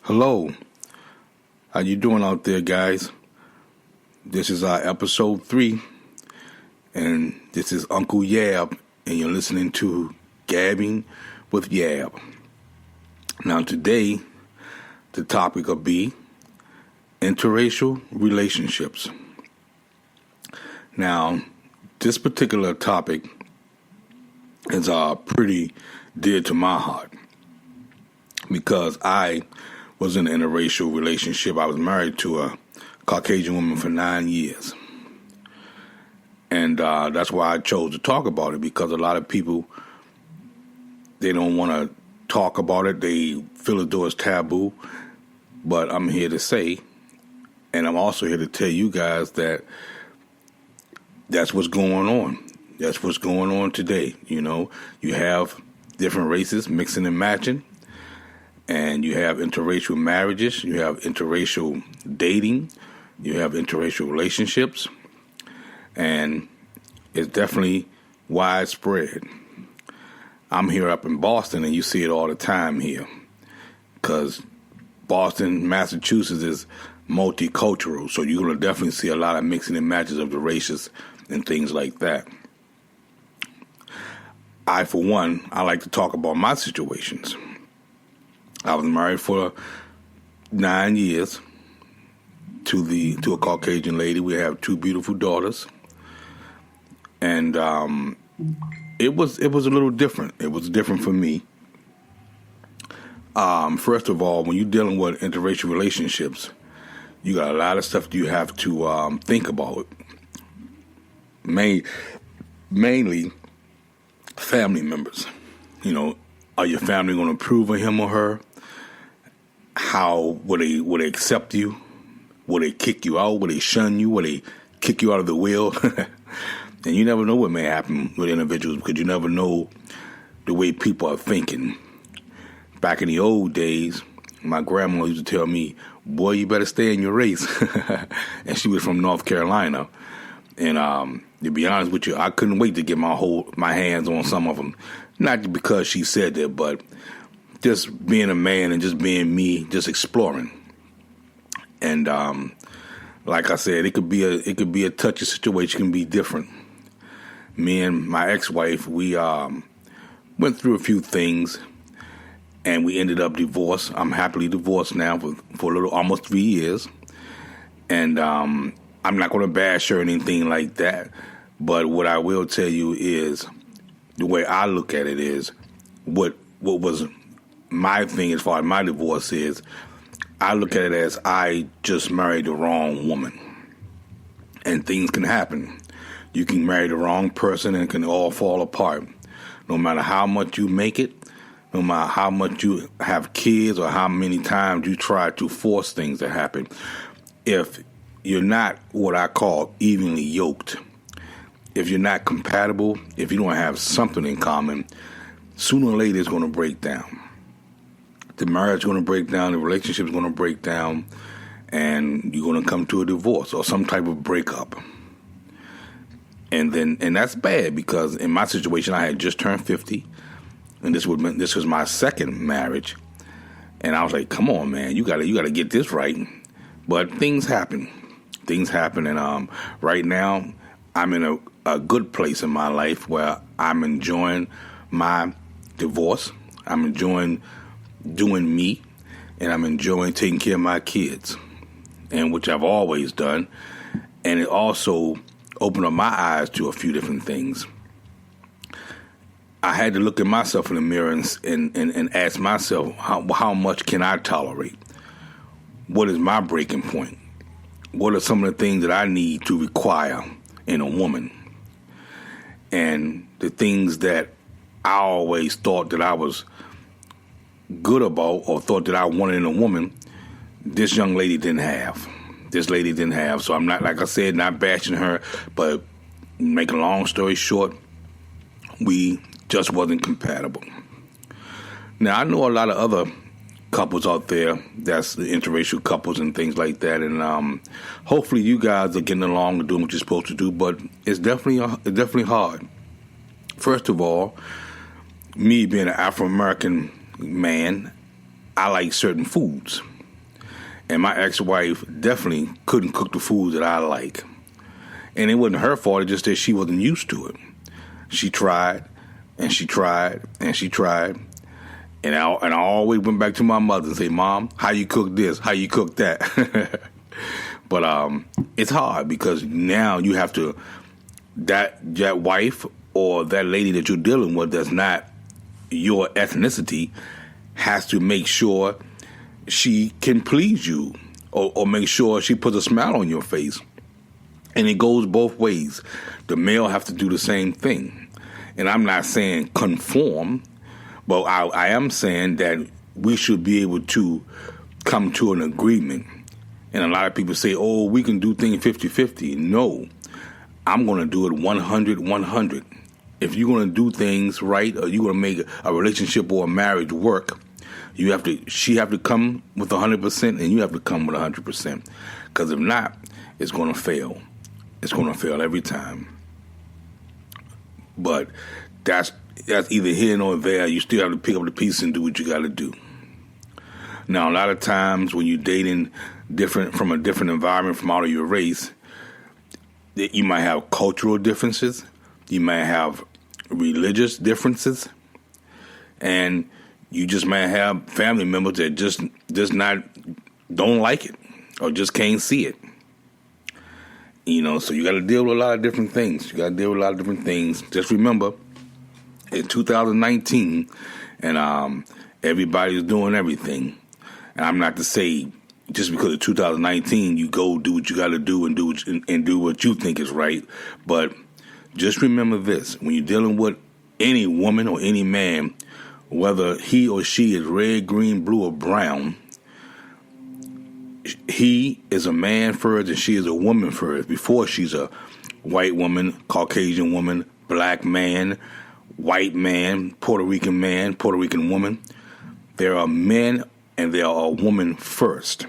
Hello, how you doing out there, guys? This is our episode 3, and this is Uncle Yab, and you're listening to Gabbing with Yab. Now today, the topic will be interracial relationships. Now, this particular topic is pretty dear to my heart because I was in an interracial relationship. I was married to a Caucasian woman for 9 years. And that's why I chose to talk about it, because a lot of people, they don't want to talk about it. They feel as though it's taboo. But I'm here to say, and I'm also here to tell you guys that that's what's going on. That's what's going on today. You know, you have different races mixing and matching. And you have interracial marriages, you have interracial dating, you have interracial relationships, and it's definitely widespread. I'm here up in Boston, and you see it all the time here, because Boston, Massachusetts is multicultural, so you're going to definitely see a lot of mixing and matches of the races and things like that. I, for one, I like to talk about my situations. I was married for 9 years to a Caucasian lady. We have 2 beautiful daughters, and it was a little different. It was different for me. First of all, when you're dealing with interracial relationships, you got a lot of stuff you have to think about. Mainly family members. You know, are your family going to approve of him or her? How will they accept you? Will they kick you out? Will they shun you? Will they kick you out of the will? And you never know what may happen with individuals, because you never know the way people are thinking. Back in the old days, my grandma used to tell me, "Boy, you better stay in your race." And she was from North Carolina. And to be honest with you, I couldn't wait to get my hands on some of them. Not because she said that, but just being a man and just being me, just exploring. And like I said, it could be a touchy situation, it can be different. Me and my ex-wife, we went through a few things, and we ended up divorced. I'm happily divorced now for a little, almost 3 years. And I'm not going to bash her or anything like that. But what I will tell you is, the way I look at it is, what was my thing as far as my divorce is, I look at it as I just married the wrong woman. And things can happen. You can marry the wrong person and it can all fall apart. No matter how much you make it, no matter how much you have kids or how many times you try to force things to happen, if you're not what I call evenly yoked, if you're not compatible, if you don't have something in common, sooner or later it's going to break down. The marriage is going to break down, the relationship is going to break down, and you're going to come to a divorce or some type of breakup. And that's bad, because in my situation, I had just turned 50, and this was my second marriage, and I was like, "Come on, man, you gotta get this right." But things happen, and right now I'm in a good place in my life where I'm enjoying my divorce. I'm enjoying doing me, and I'm enjoying taking care of my kids, and which I've always done. And it also opened up my eyes to a few different things. I had to look at myself in the mirror and ask myself, how much can I tolerate? What is my breaking point? What are some of the things that I need to require in a woman? And the things that I always thought that I was good about or thought that I wanted in a woman, this young lady didn't have. So I'm not, like I said, not bashing her, but make a long story short, we just wasn't compatible. Now, I know a lot of other couples out there that's the interracial couples and things like that, and hopefully you guys are getting along and doing what you're supposed to do, but it's definitely hard. First of all, me being an Afro-American man, I like certain foods. And my ex-wife definitely couldn't cook the foods that I like. And it wasn't her fault, it's just that she wasn't used to it. She tried, and she tried, and she tried. And I always went back to my mother and say, Mom, how you cook this? How you cook that? But it's hard because now you have to, that wife or that lady that you're dealing with that's not your ethnicity has to make sure she can please you or make sure she puts a smile on your face. And it goes both ways. The male have to do the same thing. And I'm not saying conform, but I am saying that we should be able to come to an agreement. And a lot of people say, oh, we can do things 50-50. No, I'm going to do it 100-100. If you're going to do things right or you're going to make a relationship or a marriage work, she have to come with 100% and you have to come with 100%. Because if not, it's going to fail. It's going to fail every time. But that's either here nor there. You still have to pick up the pieces and do what you got to do. Now, a lot of times when you're dating from a different environment from out of your race, you might have cultural differences. You might have religious differences. And you just might have family members that just don't like it or just can't see it. So you got to deal with a lot of different things. Just remember, it's 2019, and everybody's doing everything. And I'm not to say just because of 2019, you go do what you got to do and do what you think is right. But just remember this: when you're dealing with any woman or any man, whether he or she is red, green, blue, or brown, he is a man first and she is a woman first before she's a white woman, Caucasian woman, black man, white man, Puerto Rican woman. There are men and there are a woman first.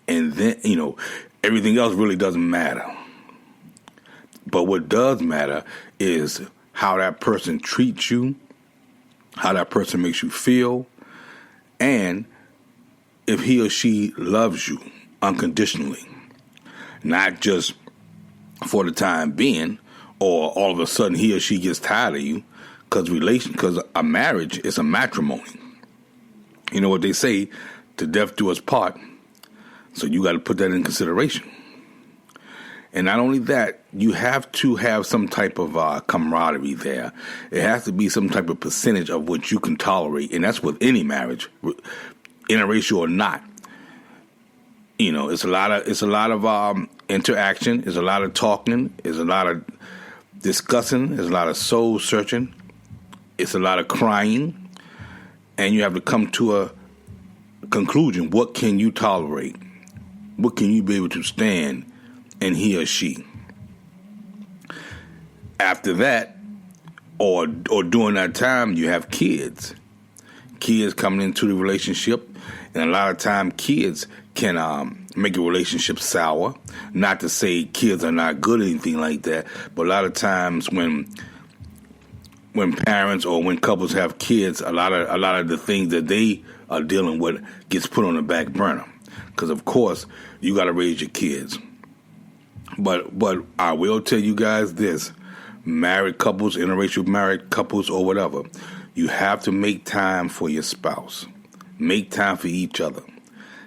And then, everything else really doesn't matter. But what does matter is how that person treats you, how that person makes you feel, and if he or she loves you unconditionally, not just for the time being, or all of a sudden he or she gets tired of you, because a marriage is a matrimony. You know what they say, to death do us part. So you got to put that in consideration. And not only that, you have to have some type of camaraderie there. It has to be some type of percentage of what you can tolerate, and that's with any marriage, interracial or not. It's a lot of interaction. There's a lot of talking. There's a lot of discussing. There's a lot of soul searching. It's a lot of crying, and you have to come to a conclusion. What can you tolerate? What can you be able to stand in he or she? After that, or during that time, you have kids. Kids coming into the relationship, and a lot of time kids can make a relationship sour. Not to say kids are not good or anything like that, but a lot of times when parents or when couples have kids, a lot of the things that they are dealing with gets put on the back burner. Because of course you got to raise your kids. But I will tell you guys this: married couples, interracial married couples, or whatever, you have to make time for your spouse. Make time for each other.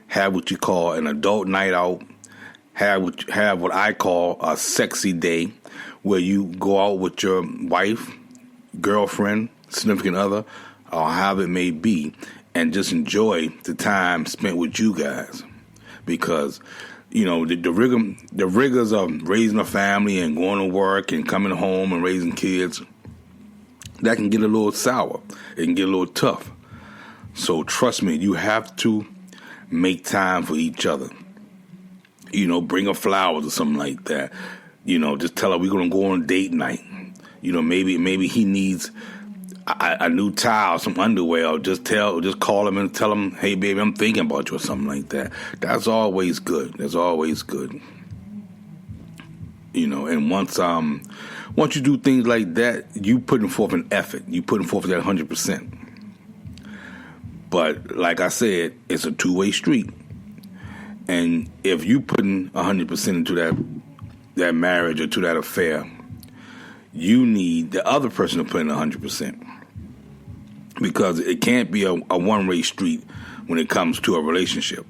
Have what you call an adult night out. Have what I call a sexy day, where you go out with your wife, girlfriend, significant other, or however it may be, and just enjoy the time spent with you guys. Because the rigors of raising a family and going to work and coming home and raising kids, that can get a little sour. It can get a little tough. So trust me, you have to make time for each other. Bring her flowers or something like that. Just tell her we're going to go on a date night. Maybe he needs a new towel, some underwear, or just call him and tell him, hey, baby, I'm thinking about you or something like that. That's always good. And once you do things like that, you putting forth an effort. You putting forth that 100%. But like I said, it's a two-way street. And if you putting 100% into that marriage or to that affair, you need the other person to put in 100%. Because it can't be a one-way street when it comes to a relationship.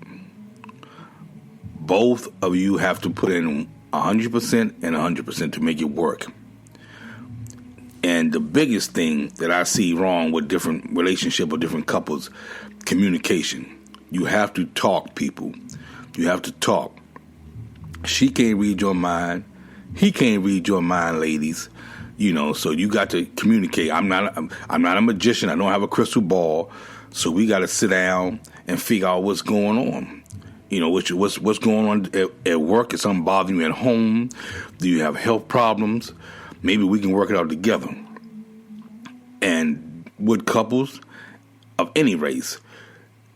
Both of you have to put in 100% and 100% to make it work. And the biggest thing that I see wrong with different relationships or different couples, communication. You have to talk, people. You have to talk. She can't read your mind. He can't read your mind, ladies. So you got to communicate. I'm not a magician. I don't have a crystal ball. So we got to sit down and figure out what's going on. What's going on at work? Is something bothering you at home? Do you have health problems? Maybe we can work it out together. And with couples of any race,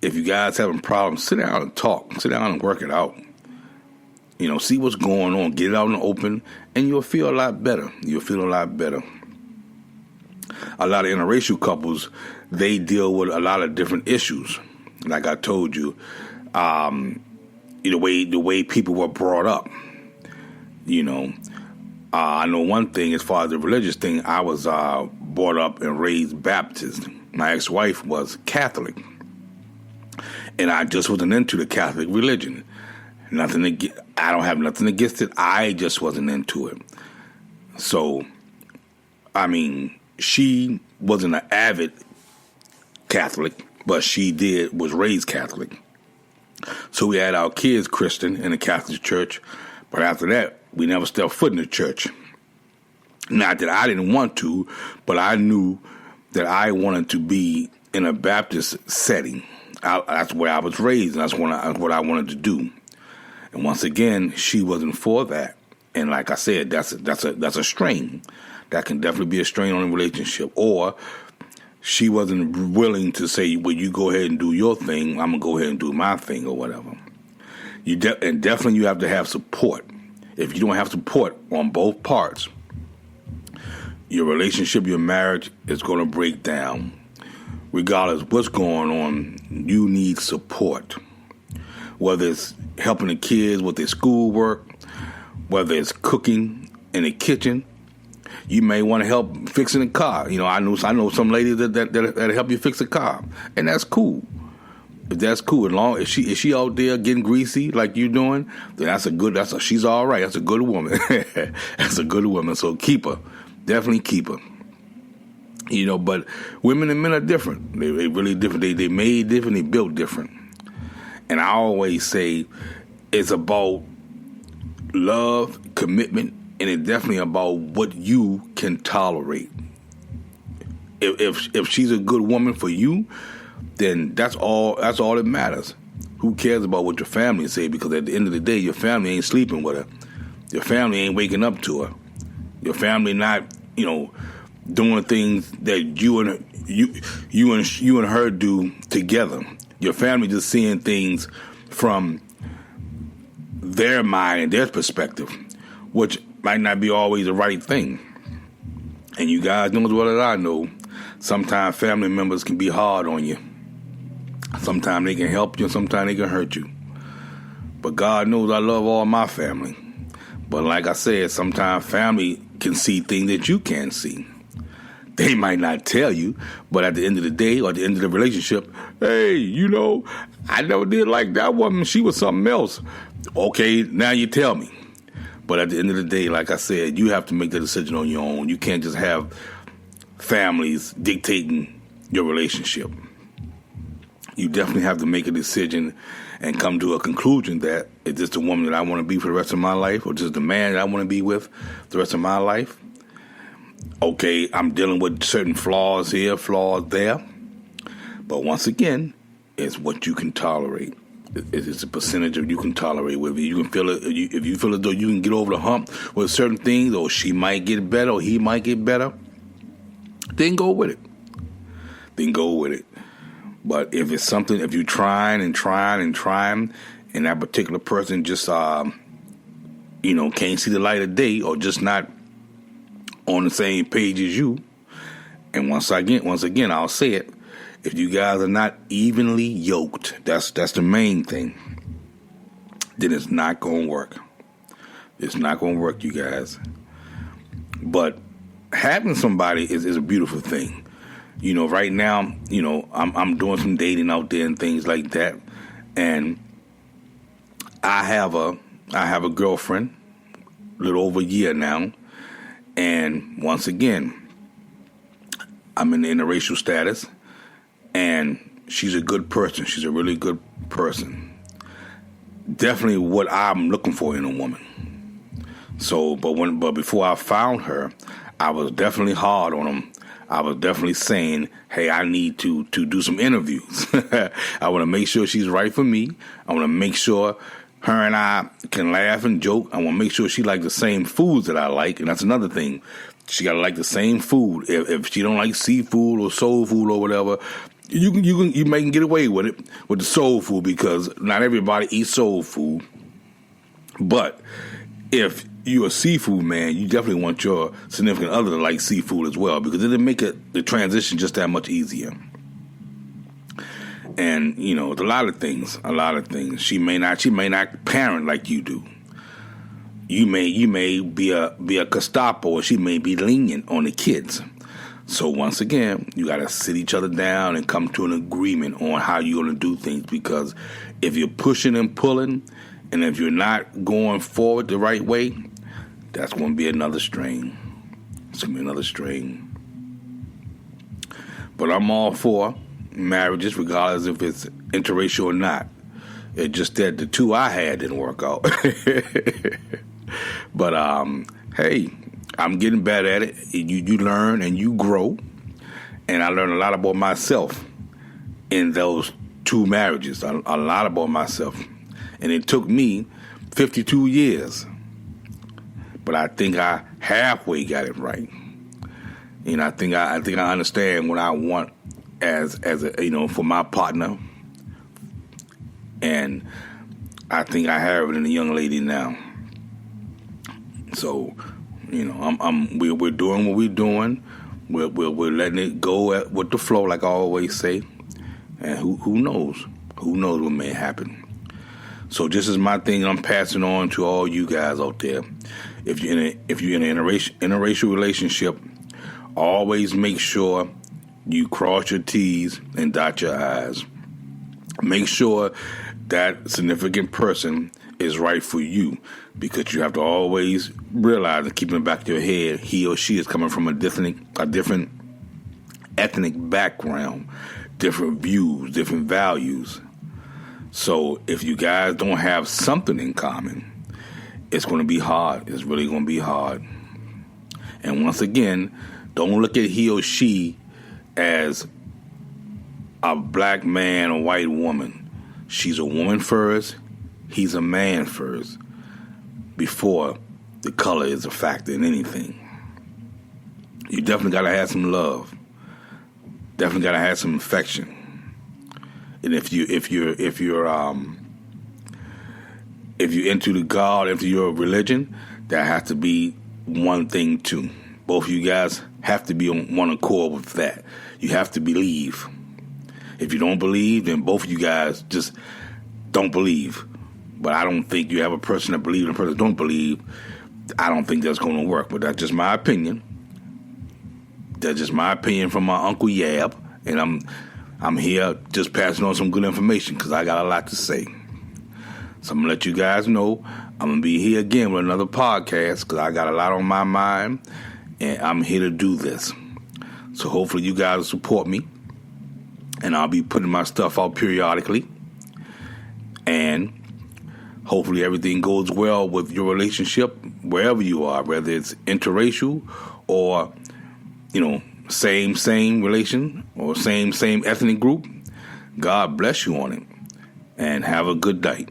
if you guys having problems, sit down and talk. Sit down and work it out. See what's going on. Get it out in the open, and you'll feel a lot better. You'll feel a lot better. A lot of interracial couples, they deal with a lot of different issues. Like I told you, the way people were brought up. I know one thing as far as the religious thing. I was brought up and raised Baptist. My ex-wife was Catholic, and I just wasn't into the Catholic religion. I don't have nothing against it. I just wasn't into it. So, she wasn't an avid Catholic, but she was raised Catholic. So we had our kids Christian in the Catholic church, but after that, we never stepped foot in the church. Not that I didn't want to, but I knew that I wanted to be in a Baptist setting. That's where I was raised, and that's what I wanted to do. And once again, she wasn't for that. And like I said, that's a strain. That can definitely be a strain on a relationship. Or she wasn't willing to say, well, you go ahead and do your thing. I'm going to go ahead and do my thing or whatever. And definitely you have to have support. If you don't have support on both parts, your relationship, your marriage is going to break down. Regardless of what's going on, you need support. Whether it's helping the kids with their schoolwork, whether it's cooking in the kitchen, you may want to help fixing the car. I know some ladies that help you fix a car, and that's cool. If that's cool, if she out there getting greasy like you doing, then she's all right. That's a good woman. That's a good woman. So keep her, definitely keep her. But women and men are different. They really different. They made different. They built different. And I always say it's about love, commitment, and it's definitely about what you can tolerate. If she's a good woman for you, then that's all that matters. Who cares about what your family say? Because at the end of the day, your family ain't sleeping with her. Your family ain't waking up to her. Your family not, doing things that you and her do together. Your family just seeing things from their mind and their perspective, which might not be always the right thing. And you guys know as well as I know, sometimes family members can be hard on you. Sometimes they can help you, sometimes they can hurt you. But God knows I love all my family. But like I said, sometimes family can see things that you can't see. They might not tell you, but at the end of the day or at the end of the relationship, hey, I never did like that woman. She was something else. Okay, now you tell me. But at the end of the day, like I said, you have to make the decision on your own. You can't just have families dictating your relationship. You definitely have to make a decision and come to a conclusion that is this the woman that I want to be for the rest of my life, or just the man that I want to be with the rest of my life? Okay, I'm dealing with certain flaws here, flaws there. But once again, it's what you can tolerate. It's a percentage of you can tolerate with you. You can feel it. If you feel as though you can get over the hump with certain things, or she might get better, or he might get better, then go with it. But if it's something, if you're trying, and that particular person just, can't see the light of day, or just not on the same page as you, and once again, I'll say it, if you guys are not evenly yoked, that's the main thing. then it's not going to work. It's not going to work, you guys. But having somebody is a beautiful thing. You know, right now, you know, I'm doing some dating out there and things like that. And I have a girlfriend, a little over a year now. And once again, I'm in the interracial status. And she's a good person. She's a really good person. Definitely what I'm looking for in a woman. So, but before I found her, I was definitely hard on him. I was definitely saying, hey, I need to do some interviews. I want to make sure she's right for me. I want to make sure her and I can laugh and joke. I want to make sure she likes the same foods that I like. And that's another thing. She got to like the same food. If she don't like seafood or soul food or whatever, you may get away with it with the soul food, because not everybody eats soul food. But if you're a seafood man, you definitely want your significant other to like seafood as well, because it'll make the transition just that much easier. And you know, a lot of things. She may not parent like you do. You may be a Gestapo, or she may be lenient on the kids. So once again, you got to sit each other down and come to an agreement on how you're going to do things, because if you're pushing and pulling, and if you're not going forward the right way, that's going to be another strain. It's going to be another strain. But I'm all for marriages, regardless if it's interracial or not. It's just that the two I had didn't work out. But, hey, I'm getting better at it. You learn and you grow. And I learned a lot about myself in those two marriages, a lot about myself. And it took me 52 years. But I think I halfway got it right. You know, I think I understand what I want as a, you know, for my partner. And I think I have it in a young lady now. So, you know, we're doing what we're doing. We're letting it go with the flow, like I always say. And who knows? Who knows what may happen? So this is my thing I'm passing on to all you guys out there. If you're in an interracial relationship, always make sure you cross your T's and dot your I's. Make sure that significant person is right for you, because you have to always realize and keep in the back of your head, he or she is coming from a different ethnic background, different views, different values. So if you guys don't have something in common, it's going to be hard. It's really going to be hard. And once again, don't look at he or she as a black man or white woman. She's a woman first. He's a man first, before the color is a factor in anything. You definitely got to have some love. Definitely got to have some affection. And if you're into the God, into your religion, that has to be one thing too. Both of you guys have to be on one accord with that. You have to believe. If you don't believe, then both of you guys just don't believe. But I don't think you have a person that believes and a person that don't believe. I don't think that's going to work. But that's just my opinion. That's just my opinion from my Uncle Yab. And I'm here just passing on some good information, because I got a lot to say. So I'm going to let you guys know I'm going to be here again with another podcast, because I got a lot on my mind, and I'm here to do this. So hopefully you guys will support me, and I'll be putting my stuff out periodically. And hopefully everything goes well with your relationship, wherever you are, whether it's interracial or, you know, same relation or same ethnic group. God bless you on it, and have a good night.